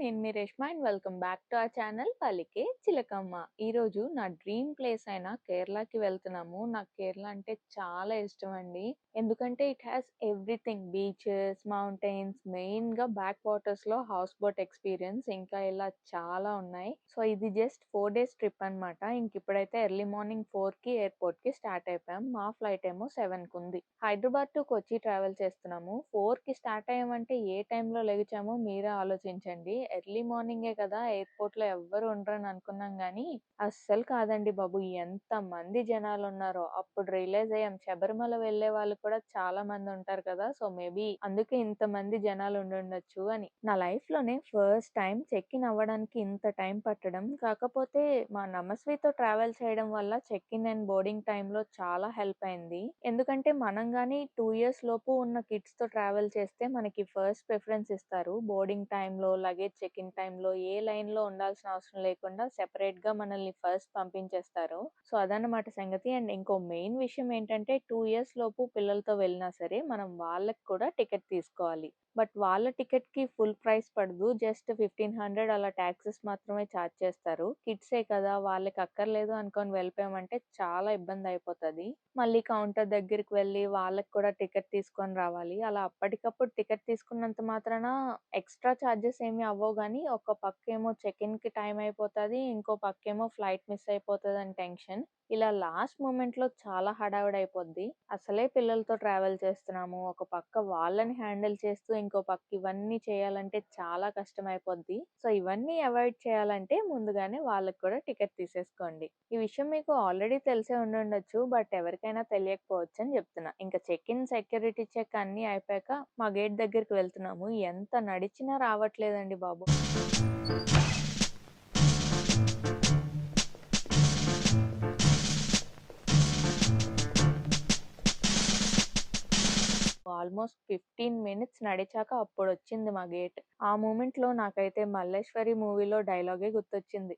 నేను మీ Reshma and welcome back to our channel Palike Chilakamma. ఈరోజు నా డ్రీమ్ ప్లేస్ అయిన కేరళకి వెళ్తున్నాము. నాకు కేరళ అంటే చాలా ఇష్టం అండి. ఎందుకంటే it has everything, beaches, mountains, మెయిన్‌గా బ్యాక్ వాటర్స్‌లో హౌస్ బోట్ ఎక్స్‌పీరియన్స్ ఇంకా ఇలా చాలా ఉన్నాయి. సో ఇది జస్ట్ 4 డేస్ ట్రిప్ అన్నమాట. ఇప్పుడైతే ఎర్లీ మార్నింగ్ 4కి ఎయిర్‌పోర్ట్‌కి స్టార్ట్ అయిపోయాం. మా ఫ్లైట్ ఏమో 7కి ఉంది. హైదరాబాద్ టు కొచ్చి ట్రావెల్ చేస్తున్నాము. 4కి స్టార్ట్ అయ్యామంటే ఏ టైంలో లెగిచామో మీరే ఆలోచించండి. ఎర్లీ మార్నింగే కదా, ఎయిర్‌పోర్ట్‌లో ఎవ్వరు ఉండరని అనుకున్నాం గానీ, అస్సలు కాదండి బాబు! ఎంతమంది జనాలున్నారో. అప్పుడు రియలైజ్ అయ్యాం, శబరిమల వెళ్ళే వాళ్ళు కూడా చాలా మంది ఉంటారు కదా! సో మేబీ అందుకే ఇంతమంది జనాలు ఉండుండొచ్చు అని. నా లైఫ్‌లోనే ఫస్ట్ టైమ్ చెక్ ఇన్ అవ్వడానికి ఇంత టైం పట్టడం. కాకపోతే మా నమస్వితో ట్రావెల్ చేయడం వల్ల చెక్ ఇన్ అండ్ బోర్డింగ్ టైమ్‌లో చాలా హెల్ప్ అయింది. ఎందుకంటే మనం గాని 2 ఇయర్స్ లోపు ఉన్న కిడ్స్‌తో ట్రావెల్ చేస్తే మనకి ఫస్ట్ ప్రిఫరెన్స్ ఇస్తారు. బోర్డింగ్ టైమ్‌లో, లగేజ్ చెక్ ఇన్ టైమ్‌లో ఏ లైన్‌లో ఉండాల్సిన అవసరం లేకుండా సెపరేట్‌గా మనల్ని ఫస్ట్ పంపించేస్తారు. సో అదన్నమాట సంగతి. అండ్ ఇంకో మెయిన్ విషయం ఏంటంటే 2 ఇయర్స్ లోపు పిల్లలతో వెళ్ళినా సరే మనం వాళ్ళకి కూడా టికెట్ తీసుకోవాలి. బట్ వాళ్ళ టికెట్‌కి ఫుల్ ప్రైస్ పడదు. జస్ట్ 1500 అలా టాక్సెస్ మాత్రమే చార్జ్ చేస్తారు. కిడ్సే కదా, వాళ్ళకి అక్కర్లేదు అనుకోని వెళ్ళిపోయామంటే చాలా ఇబ్బంది అయిపోతది. మళ్ళీ కౌంటర్ దగ్గరికి వెళ్ళి వాళ్ళకి కూడా టికెట్ తీసుకొని రావాలి. అలా అప్పటికప్పుడు టికెట్ తీసుకున్నంత మాత్రాన ఎక్స్‌ట్రా చార్జెస్ ఏమి అవ్వవు గానీ, ఒక పక్కేమో చెక్ ఇన్‌కి టైం అయిపోతది. ఇంకో పక్కేమో ఫ్లైట్ మిస్ అయిపోతదని టెన్షన్. ఇలా లాస్ట్ మొమెంట్‌లో చాలా హడావిడైపోద్ది. అసలే పిల్లలతో ట్రావెల్ చేస్తున్నాము. ఒక పక్క వాళ్ళని హ్యాండిల్ చేస్తూ, ఇంకో పక్క ఇవన్నీ చేయాలంటే చాలా కష్టమైపోద్ది. సో ఇవన్నీ అవాయిడ్ చేయాలంటే ముందుగానే వాళ్ళకి కూడా టికెట్ తీసేసుకోండి. ఈ విషయం మీకు ఆల్రెడీ తెలిసే ఉండుండొచ్చు. బట్ ఎవరికైనా తెలియకపోవచ్చని చెప్తున్నా. ఇంకా చెక్ ఇన్, సెక్యూరిటీ చెక్ అన్నీ అయిపోయాక మా గేట్ దగ్గరికి వెళ్తున్నాము. ఎంత నడిచినా రావట్లేదండి బాబు! ఆల్మోస్ట్ 15 మినిట్స్ నడిచాక అప్పుడొచ్చింది మా గేట్. ఆ మూమెంట్‌లో నాకైతే 'మల్లేశ్వరి' మూవీలో డైలాగే గుర్తొచ్చింది.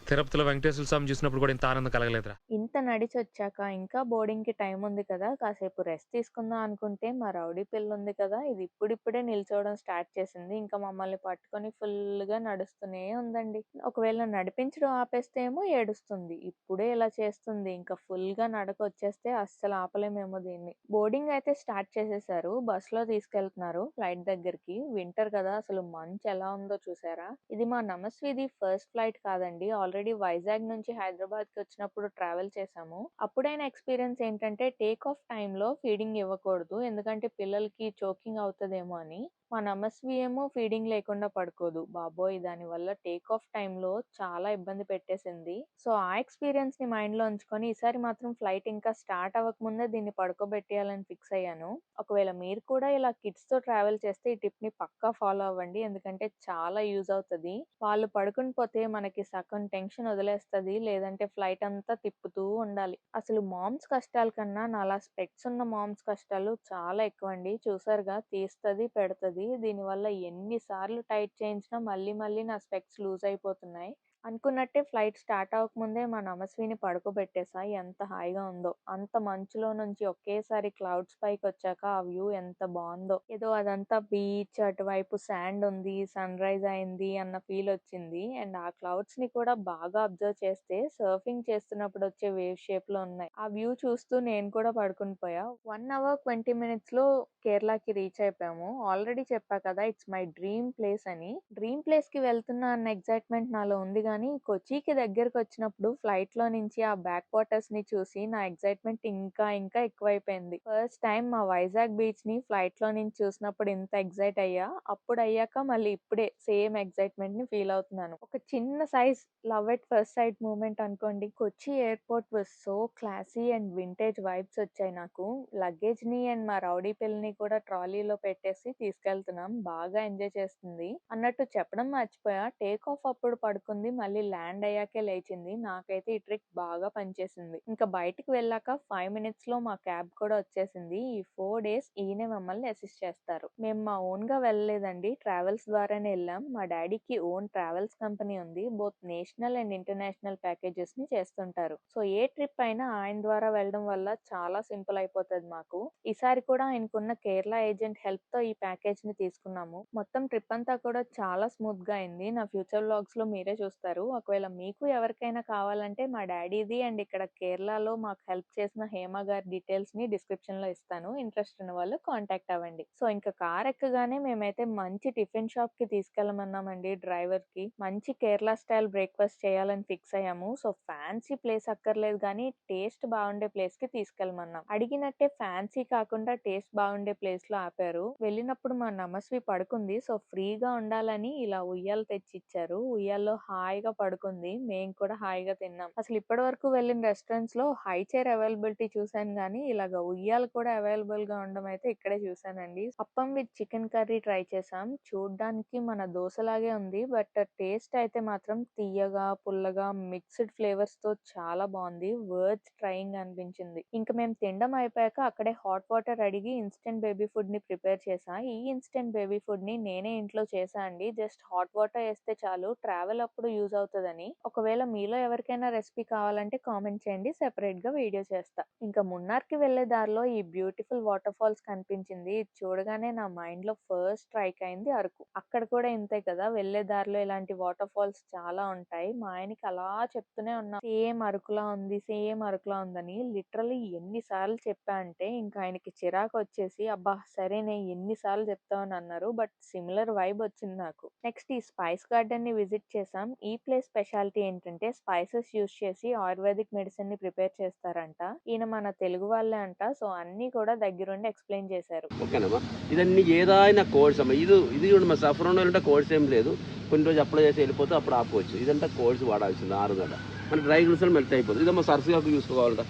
తిరుపతిలో వెంకటేశ్వర స్వామిని చూసినప్పుడు కూడా ఇంత ఆనందం కలగలేదురా. ఇంత నడిచొచ్చాక ఇంకా బోర్డింగ్‌కి టైం ఉంది కదా, కాసేపు రెస్ట్ తీసుకుందాం అనుకుంటే మా రౌడీ పిల్లుంది కదా, ఇది ఇప్పుడిప్పుడే నిల్చోవడం స్టార్ట్ చేసింది. ఇంకా మమ్మల్ని పట్టుకొని ఫుల్‌గా నడుస్తూనే ఉందండి. ఒకవేళ నడిపించడం ఆపేస్తే ఏమో ఏడుస్తుంది. ఇప్పుడే ఇలా చేస్తుంది. ఇంకా ఫుల్‌గా నడకొచ్చేస్తే అస్సలు ఆపలేమేమో దీన్ని. బోర్డింగ్ అయితే స్టార్ట్ చేసేసారు. బస్‌లో తీసుకెళ్తున్నారు ఫ్లైట్ దగ్గరికి. వింటర్ కదా, అసలు మంచు ఎలా ఉందో చూసారా? ఇది మా నమస్విది ఫస్ట్ ఫ్లైట్ కాదండి. ఆల్రెడీ వైజాగ్ నుంచి హైదరాబాద్‌కి వచ్చినప్పుడు ట్రావెల్ చేశాము. అప్పుడైన ఎక్స్‌పీరియన్స్ ఏంటంటే టేక్ ఆఫ్ టైమ్‌లో ఫీడింగ్ ఇవ్వకూడదు. ఎందుకంటే పిల్లలకి చోకింగ్ అవుతదేమో అని. మా నమస్వి ఏమో ఫీడింగ్ లేకుండా పడుకోదు. బాబోయ్! దానివల్ల టేక్ ఆఫ్ టైమ్‌లో చాలా ఇబ్బంది పెట్టేసింది. సో ఆ ఎక్స్‌పీరియన్స్‌ని మైండ్‌లో ఉంచుకొని ఈసారి మాత్రం ఫ్లైట్ ఇంకా స్టార్ట్ అవ్వకముందే దీన్ని పడుకోబెట్టేయాలని ఫిక్స్ అయ్యాను. ఒకవేళ మీరు కూడా ఇలా కిడ్స్‌తో ట్రావెల్ చేస్తే ఈ టిప్‌ని పక్కా ఫాలో అవ్వండి. ఎందుకంటే చాలా యూజ్ అవుతది. వాళ్ళు పడుకుని పోతే మనకి సగం టెన్షన్ వదిలేస్తది. లేదంటే ఫ్లైట్ అంతా తిప్పుతూ ఉండాలి. అసలు మామ్స్ కష్టాల కన్నా నాలా స్పెక్ట్స్ ఉన్న మామ్స్ కష్టాలు చాలా ఎక్కువండి. చూసారుగా, తీస్తది, పెడతది. దీనివల్ల ఎన్ని సార్లు టైట్ చేయించినా మళ్ళీ మళ్ళీ నా స్పెక్ట్స్ లూజ్ అయిపోతున్నాయి. అనుకున్నట్టే ఫ్లైట్ స్టార్ట్ అవ్వకముందే మా నమస్విని పడుకోబెట్టేసా. ఎంత హాయిగా ఉందో! అంత మంచులో నుంచి ఒకేసారి క్లౌడ్స్ పైకొచ్చాక ఆ వ్యూ ఎంత బావుందో! ఏదో అదంతా బీచ్, అటువైపు సాండ్ ఉంది, సన్‌రైజ్ అయింది అన్న ఫీలొచ్చింది. అండ్ ఆ క్లౌడ్స్‌ని కూడా బాగా అబ్జర్వ్ చేస్తే సర్ఫింగ్ చేస్తున్నప్పుడు వచ్చే వేవ్ షేప్‌లో ఉన్నాయి. ఆ వ్యూ చూస్తూ నేను కూడా పడుకుని పోయా. 1 అవర్ 20 మినిట్స్‌లో కేరళకి రీచ్ అయిపోయాము. ఆల్రెడీ చెప్పా కదా, ఇట్స్ మై డ్రీమ్ ప్లేస్ అని. డ్రీమ్ ప్లేస్‌కి వెళ్తున్నా అన్న ఎక్సైట్‌మెంట్ నాలో ఉంది గానీ, కొచ్చికి దగ్గరకొచ్చినప్పుడు ఫ్లైట్‌లో నుంచి ఆ బ్యాక్ వాటర్స్‌ని చూసి నా ఎక్సైట్‌మెంట్ ఇంకా ఇంకా ఎక్కువైపోయింది. ఫస్ట్ టైమ్ మా వైజాగ్ బీచ్‌ని ఫ్లైట్‌లో నుంచి చూసినప్పుడు ఇంత ఎక్సైట్ అయ్యా. అప్పుడయ్యాక మళ్ళీ ఇప్పుడే సేమ్ ఎక్సైట్‌మెంట్‌ని ఫీల్ అవుతున్నాను. ఒక చిన్న size love at first sight moment అనుకోండి. Kochi airport was so classy and vintage vibes వచ్చాయి నాకు. లగేజ్‌ని అండ్ మా రౌడీ పిల్లని కూడా ట్రాలీలో పెట్టేసి తీసుకెళ్తున్నాం. బాగా ఎంజాయ్ చేస్తుంది. అన్నట్టు చెప్పడం మర్చిపోయా, టేక్ ఆఫ్ అప్పుడు పడుకుంది మళ్ళీ ల్యాండ్ అయ్యాకే లేచింది. నాకైతే ఈ ట్రిక్ బాగా పనిచేసింది. ఇంకా బయటికి వెళ్ళాక 5 మినిట్స్‌లో మా క్యాబ్ కూడా వచ్చేసింది. ఈ 4 డేస్ ఈయనే మమ్మల్ని అసిస్ట్ చేస్తారు. మేము మా ఓన్‌గా వెళ్ళలేదండి. ట్రావెల్స్ ద్వారానే ఎళ్ళాం. మా డ్యాడీకి ఓన్ ట్రావెల్స్ కంపెనీ ఉంది. బోత్ నేషనల్ అండ్ ఇంటర్నేషనల్ ప్యాకేజెస్‌ని చేస్తుంటారు. సో ఏ ట్రిప్ అయినా ఆయన ద్వారా వెళ్ళడం వల్ల చాలా సింపుల్ అయిపోతది మాకు. ఈసారి కూడా ఆయనకున్న కేరళ ఏజెంట్ హెల్ప్‌తో ఈ ప్యాకేజ్‌ని తీసుకున్నాము. మొత్తం ట్రిప్ అంతా కూడా చాలా స్మూత్‌గా అయింది. నా ఫ్యూచర్ వ్లాగ్స్‌లో మీరే చూస్తారు. ఒకవేళ మీకు ఎవరికైనా కావాలంటే మా డ్యాడీది అండ్ ఇక్కడ కేరళలో మాకు హెల్ప్ చేసిన హేమ గారి డీటెయిల్స్‌ని డిస్క్రిప్షన్‌లో ఇస్తాను. ఇంట్రెస్ట్ ఉన్న వాళ్ళు కాంటాక్ట్ అవ్వండి. సో ఇంకా కార్ ఎక్కగానే మేమైతే మంచి టిఫిన్ షాప్‌కి తీసుకెళ్ళమన్నామండి డ్రైవర్‌కి. మంచి కేరళ స్టైల్ బ్రేక్‌ఫాస్ట్ చేయాలని ఫిక్స్ అయ్యాము. సో ఫ్యాన్సీ ప్లేస్ అక్కర్లేదు గానీ టేస్ట్ బాగుండే ప్లేస్‌కి తీసుకెళ్ళమన్నాం. అడిగినట్టే ఫ్యాన్సీ కాకుండా టేస్ట్ బాగుండే ప్లేస్‌లో ఆపారు. వెళ్ళినప్పుడు మా నమస్వి పడుకుంది. సో ఫ్రీగా ఉండాలని ఇలా ఉయ్యాల తెచ్చిచ్చారు. ఉయ్యాల్లో హాయిగా పడుకుంది. మేము కూడా హాయిగా తిన్నాం. అసలు ఇప్పటివరకు వెళ్ళిన రెస్టారెంట్స్‌లో హై చైర్ అవైలబిలిటీ చూసాను గానీ ఇలాగ ఉయ్యాల కూడా అవైలబుల్‌గా ఉండడం అయితే ఇక్కడే చూసానండి. Appam with chicken curry try చేసాం. చూడ్డానికి మన దోసలాగే ఉంది. బట్ టేస్ట్ అయితే మాత్రం తియ్యగా, పుల్లగా మిక్స్డ్ ఫ్లేవర్స్‌తో చాలా బాగుంది. వర్త్ ట్రైయింగ్ అనిపించింది. ఇంక మేము తినడం అయిపోయాక అక్కడే హాట్ వాటర్ అడిగి ఇన్‌స్టంట్ బేబీ ఫుడ్‌ని ప్రిపేర్ చేశా. ఈ ఇన్‌స్టంట్ బేబీ ఫుడ్‌ని నేనే ఇంట్లో చేశా అండి. జస్ట్ హాట్ వాటర్ ఏస్తే చాలు ట్రావెల్ అప్పుడు యూజ్ అవుతదని. ఒకవేళ మీలో ఎవరికైనా రెసిపీ కావాలంటే కామెంట్ చేయండి. సెపరేట్‌గా వీడియో చేస్తా. ఇంకా మున్నార్‌కి వెళ్ళే దారిలో ఈ బ్యూటిఫుల్ వాటర్ ఫాల్స్ కనిపించింది. ఇది చూడగానే నా మైండ్‌లో ఫస్ట్ స్ట్రైక్ అయింది అరకు. అక్కడ కూడా ఇంతే కదా! వెళ్ళే దారిలో ఇలాంటి వాటర్ ఫాల్స్ చాలా ఉంటాయి. మా ఆయనకి అలా చెప్తూనే ఉన్నా సేమ్ అరకులా ఉంది, సేమ్ అరకులా ఉందని. లిటరల్లీ ఎన్ని సార్లు చెప్పా అంటే ఇంకా ఆయనకి చిరాకొచ్చేసి అబ్బా! సరేనే ఎన్ని సార్లు చెప్తావని అన్నారు. బట్ సిమిలర్ వైబ్ వచ్చింది నాకు. నెక్స్ట్ ఈ స్పైస్ గార్డెన్‌ని విజిట్ చేసాం. ఈ ప్లేస్ స్పెషాలిటీ ఏంటంటే స్పైసెస్ యూజ్ చేసి ఆయుర్వేదిక్ మెడిసిన్‌ని ప్రిపేర్ చేస్తారంట. ఈయన మన తెలుగు వాళ్ళే అంట. సో అన్నీ కూడా దగ్గరుండి ఎక్స్‌ప్లెయిన్ చేశారు. ఓకేనమ్మా ఇదన్నీ ఏదైనా కోర్స్ అమ్మా ఇది చూడమ్మా సఫరం అంటే కోర్స్ ఏం లేదు కొన్ని రోజు అప్లై చేసి వెళ్ళిపోతే అప్పుడు ఆపుకోవచ్చు ఇదంతా కోర్స్ వాడాల్సింది 6 మన డ్రై గ్లూసల్ మెల్ట్ అయిపోతుంది ఇదమ్మా సరసయాకు చూసుకోవాలంట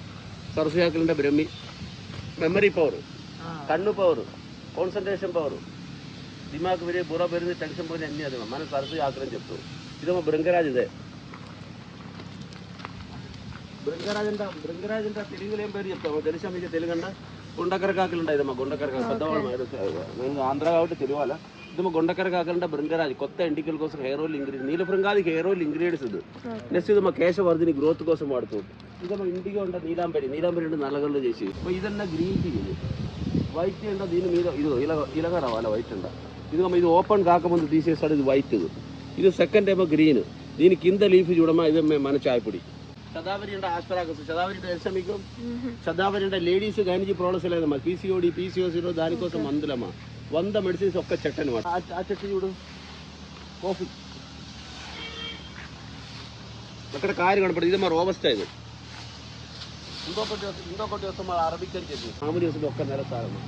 సరసయాకులు అంటే బ్రహ్మి మెమరీ పవర్ కన్ను పవర్ కాన్సన్ట్రేషన్ పవర్ దిమాగ్ వేరే బుర్ర పెరిగింది టెన్షన్ పోయింది అన్నీ అదే మనం సరసయాకులు అని చెప్తాం ఇదమ్మా బృంగరాజ్ ఇదే బృంగరాజ్ అంటే తెలుగులో ఏం పేరు చెప్తాము తెలుసా మీకు తెలుగంట గుండకరకాకులు ఉంటాయి ఇదమ్మా గుండకరకాకు పెద్దవాళ్ళు ఆంధ్ర కాబట్టి తెలియాలా ఇదమ్మా గుండకరకాకులు అంటే బృంగరాజ్ కొత్త ఎంటికల కోసం హెయిర్ ఆయిల్ ఇంగ్రీడియంట్ నీలబృంగాదికి హెయిర్ ఆయిల్ ఇంగ్రీడియంట్స్ ఇది నెక్స్ట్ ఇదమ్మా కేశవర్ధిని గ్రోత్ కోసం వాడుతుంది ఇదమ్మా ఇంటిగా ఉంటుంది నీలాంబెడి అంటే నల్లగల్లో చేసి ఇదన్నా గ్రీన్ టీ ఇది వైట్ టీ అంటే దీని మీద ఇది ఇలాగా రావాలి వైట్ అంట ఇదమ్మా ఇది ఓపెన్ కాకముందు తీసేస్తాడు ఇది వైట్ ఇది సెకండ్ ఏమో గ్రీన్ దీని కింద లీఫ్ చూడమ్మా ఇదే మన చాయ్ పొడి శతావరి అంటే ఆస్పరాగస్ శతావరి అంటే తెలుసా మీకు శతావరి అంటే లేడీస్ గైనజీ ప్రాబ్లమ్స్ లేదమ్మా పీసీఓడి పీసీఓసీలో దానికోసం మందులమ్మా 100 మెడిసిన్స్ ఒక్క చెట్టు అనమాట ఆ చెట్టు చూడు కాఫీ అక్కడ కాయలు కనపడదు ఇది మా రోబస్టా ఇది ఇంకొకటి వస్తే మా అరబిక్ అని చెప్పి మామూలు వస్తుంది ఒక్క నెల సారమ్మా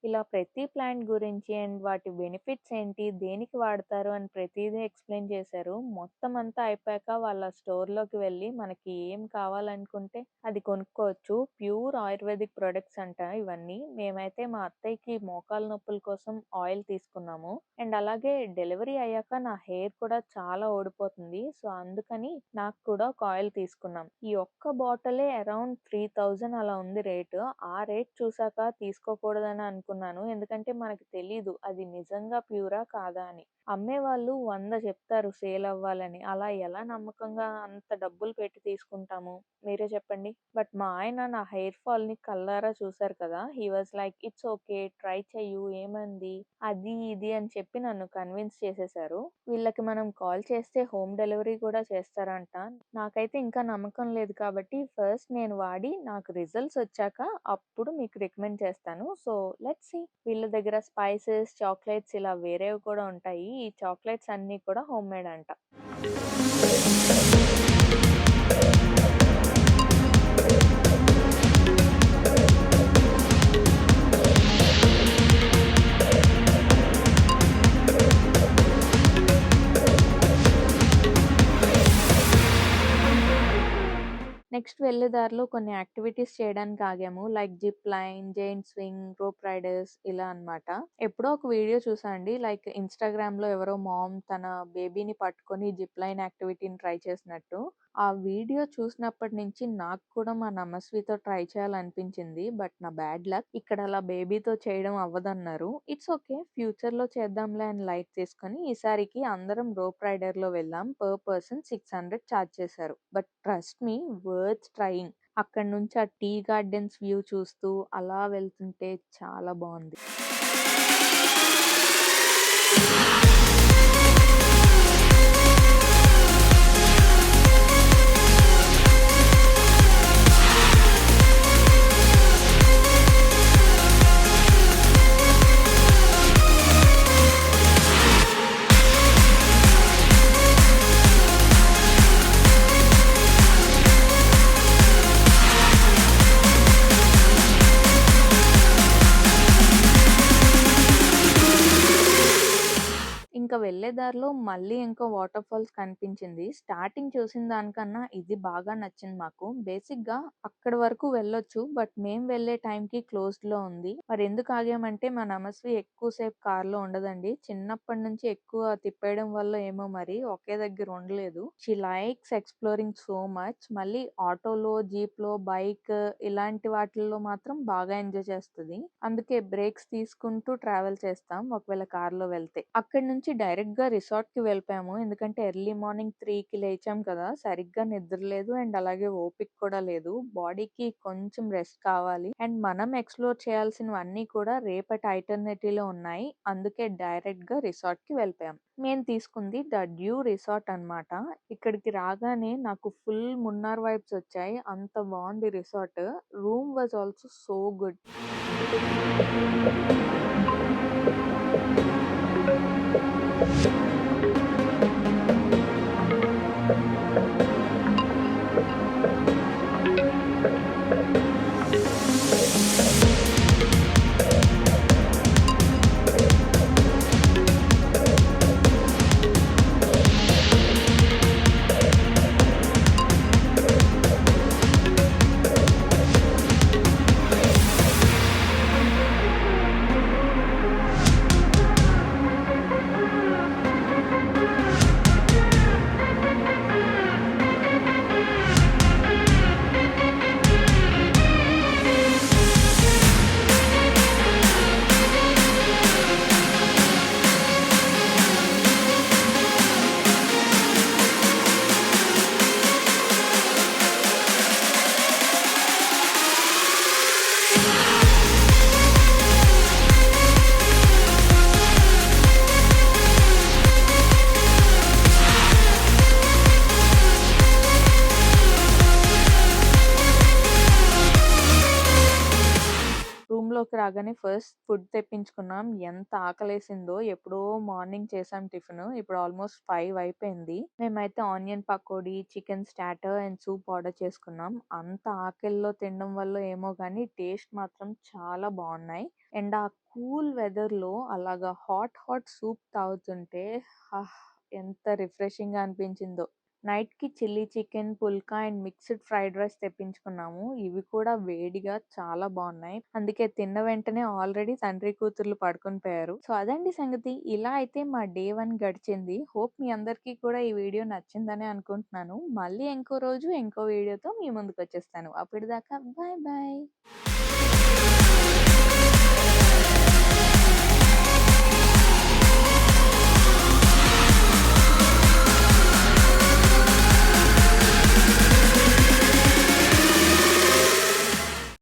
ఇలా ప్రతి ప్లాంట్ గురించి అండ్ వాటి బెనిఫిట్స్ ఏంటి, దేనికి వాడతారు అని ప్రతిదీ ఎక్స్‌ప్లెయిన్ చేశారు. మొత్తం అంతా అయిపోయాక వాళ్ళ స్టోర్‌లోకి వెళ్ళి మనకి ఏం కావాలనుకుంటే అది కొనుక్కోవచ్చు. ప్యూర్ ఆయుర్వేదిక్ ప్రొడక్ట్స్ అంట ఇవన్నీ. మేమైతే మా అత్తయ్యకి మోకాళ్ళ నొప్పుల కోసం ఆయిల్ తీసుకున్నాము. అండ్ అలాగే డెలివరీ అయ్యాక నా హెయిర్ కూడా చాలా ఊడిపోతుంది. సో అందుకని నాకు కూడా ఒక ఆయిల్ తీసుకున్నాం. ఈ ఒక్క బాటిలే అరౌండ్ 3000 అలా ఉంది రేటు. ఆ రేట్ చూసాక తీసుకోకూడదని అనుకున్నాను. ఎందుకంటే మనకి తెలీదు అది నిజంగా ప్యూరా కాదా అని. అమ్మేవాళ్ళు 100 చెప్తారు సేల్ అవ్వాలని. అలా ఎలా నమ్మకంగా అంత డబ్బులు పెట్టి తీసుకుంటాము? మీరే చెప్పండి. బట్ మా ఆయన నా హెయిర్ ఫాల్‌ని కళ్ళారా చూసారు కదా! He was like it's okay try చెయ్యు ఏమైంది? అది ఇది అని చెప్పి నన్ను కన్విన్స్ చేసేశారు. వీళ్ళకి మనం కాల్ చేస్తే హోమ్ డెలివరీ కూడా చేస్తారంట. నాకైతే ఇంకా నమ్మకం లేదు కాబట్టి ఫస్ట్ నేను వాడి నాకు రిజల్ట్స్ వచ్చాక అప్పుడు మీకు రికమెండ్ చేస్తాను. So let's see. వీళ్ళ దగ్గర స్పైసెస్, చాక్లెట్స్ ఇలా వేరేవి కూడా ఉంటాయి. ఈ చాక్లెట్స్ అన్నీ కూడా హోమ్ మేడ్ అంట. నెక్స్ట్ వెళ్ళే దారిలో కొన్ని యాక్టివిటీస్ చేయడానికి ఆగాము. Like zip line, giant swing, rope riders ఇలా అన్నమాట. ఎప్పుడో ఒక వీడియో చూసా అండి. లైక్ ఇన్‌స్టాగ్రామ్‌లో ఎవరో మామ్ తన బేబీని పట్టుకొని జిప్ లైన్ యాక్టివిటీని ట్రై చేసినట్టు. ఆ వీడియో చూసినప్పటి నుంచి నాకు కూడా మా నమస్వితో ట్రై చేయాలనిపించింది. బట్ నా బ్యాడ్ లక్. ఇక్కడ అలా బేబీతో చేయడం అవ్వదన్నారు. It's okay. ఫ్యూచర్‌లో చేద్దాంలే అని లైట్ తీసుకొని ఈసారికి అందరం రోప్ రైడర్‌లో వెళ్ళాం. పర్ పర్సన్ 600 చార్జ్ చేశారు. But trust me worth trying. అక్కడి నుంచి ఆ టీ గార్డెన్స్ వ్యూ చూస్తూ అలా వెళ్తుంటే చాలా బావుంది. ఇంకా వెళ్ళే దారిలో మళ్ళీ ఇంకో వాటర్ ఫాల్స్ కనిపించింది. స్టార్టింగ్ చూసిన దానికన్నా ఇది బాగా నచ్చింది మాకు. బేసిక్‌గా అక్కడి వరకు వెళ్ళొచ్చు. బట్ మేము వెళ్ళే టైంకి క్లోజ్డ్‌లో ఉంది. మరెందుకు ఆగామంటే మా నమస్వి ఎక్కువ సేపు కార్‌లో ఉండదండి. చిన్నప్పటి నుంచి ఎక్కువ తిప్పేయడం వల్లో ఏమో మరి ఒకే దగ్గర ఉండలేదు. She likes exploring so much. మళ్ళీ ఆటోలో, జీప్‌లో, బైక్ ఇలాంటి వాటిల్లో మాత్రం బాగా ఎంజాయ్ చేస్తది. అందుకే బ్రేక్స్ తీసుకుంటూ ట్రావెల్ చేస్తాం ఒకవేళ కార్‌లో వెళ్తే. అక్కడి నుంచి డైరెక్ట్‌గా రిసార్ట్‌కి వెళ్ళిపోయాము. ఎందుకంటే ఎర్లీ మార్నింగ్ 3కి లేచాం కదా! సరిగ్గా నిద్ర లేదు అండ్ అలాగే ఓపిక కూడా లేదు. బాడీకి కొంచెం రెస్ట్ కావాలి. అండ్ మనం ఎక్స్‌ప్లోర్ చేయాల్సినవన్నీ కూడా రేపటి ఐటర్నిటీలో ఉన్నాయి. అందుకే డైరెక్ట్‌గా రిసార్ట్‌కి వెళ్ళిపోయాం. మేము తీసుకుంది ద డ్యూ రిసార్ట్ అన్నమాట. ఇక్కడికి రాగానే నాకు ఫుల్ మున్నార్ వైబ్స్ వచ్చాయి. అంత బావుంది resort. Room was also so good. రూమ్‌లోకి రాగానే ఫస్ట్ ఫుడ్ తెప్పించుకున్నాం. ఎంత ఆకలేసిందో ఎప్పుడో మార్నింగ్ చేసాం టిఫిను. ఇప్పుడు ఆల్మోస్ట్ 5 అయిపోయింది. మేమైతే onion pakodi, chicken starter and soup order చేసుకున్నాం. అంత ఆకలిలో తినడం వల్లో ఏమో గానీ టేస్ట్ మాత్రం చాలా బావున్నాయి. అండ్ ఆ కూల్ వెదర్‌లో అలాగా హాట్ సూప్ తాగుతుంటే ఎంత రిఫ్రెషింగ్‌గా అనిపించిందో. నైట్‌కి chilli chicken, phulka and mixed fried rice తెప్పించుకున్నాము. ఇవి కూడా వేడిగా చాలా బావున్నాయి. అందుకే తిన్న వెంటనే ఆల్రెడీ తండ్రి కూతుర్లు పడుకొని పోయారు. సో అదండి సంగతి. ఇలా అయితే మా డే 1 గడిచింది. హోప్ మీ అందరికీ కూడా ఈ వీడియో నచ్చిందనే అనుకుంటున్నాను. మళ్ళీ ఇంకో రోజు ఇంకో వీడియోతో మీ ముందుకొచ్చేస్తాను. అప్పటిదాకా బాయ్ బాయ్.